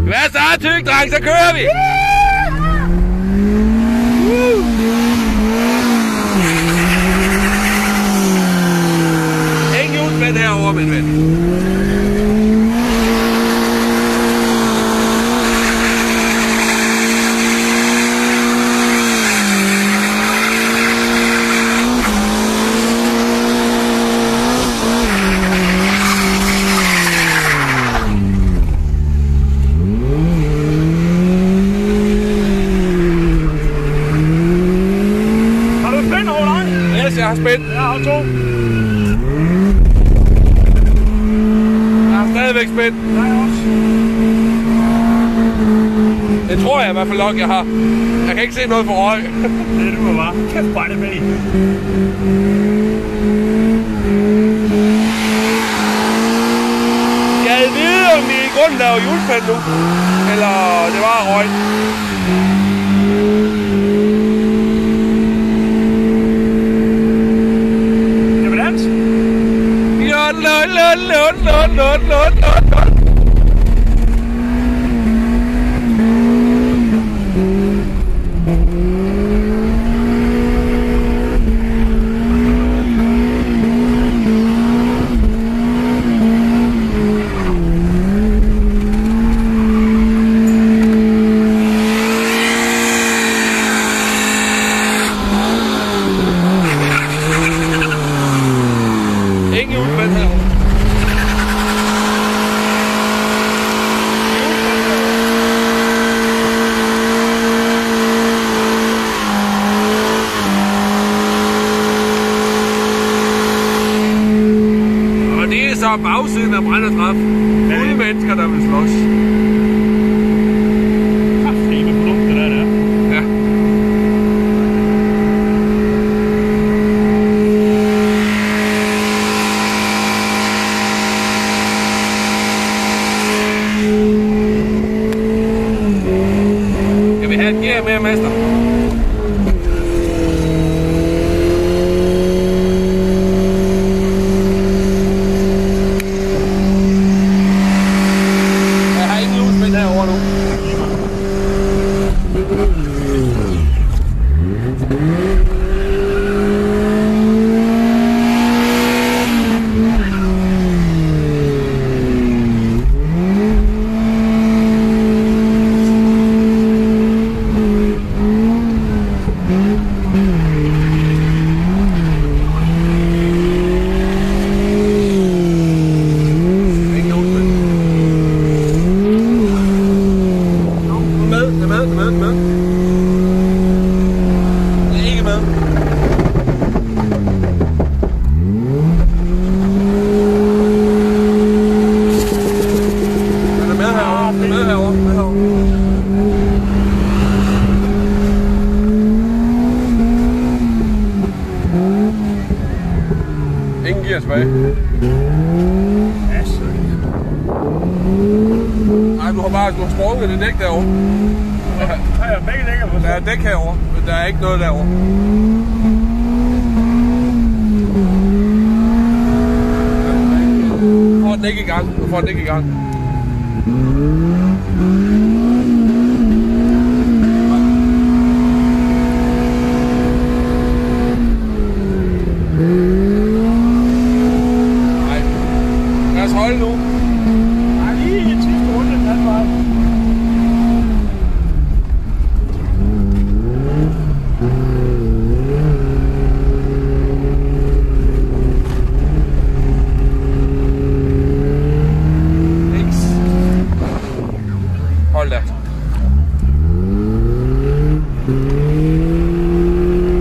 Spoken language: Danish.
Hvad så, tyk dreng, så kører vi! Ingen hjulspænd herovre, min ven. Jeg har spændt. Jeg har 2. Jeg har stadigvæk spændt. Jeg også. Det tror jeg i hvert fald nok, jeg har. Jeg kan ikke se noget for øje. Det du bare. Kæft, bare det med i. Jeg ved, om vi i grunden laver hjulspænd nu. Eller det var røg. Lund. Ingen hjulspænd herovre. Så bagsiden af Brændertraf. Fulde mennesker, der vil slås. Kraftedeme produkt, det der. Ja. Skal vi have et gear mere, mester? Herovre nu. Ingen gear tilbage. Nej, du har sprunget det dæk derovre. Ja, begge dækker på. Der er dæk herovre, men der er ikke noget derovre. Du får den ikke i gang. Du får den ikke i gang. Hold nu. Nej, lige i sidste runde, den vej. Hold da.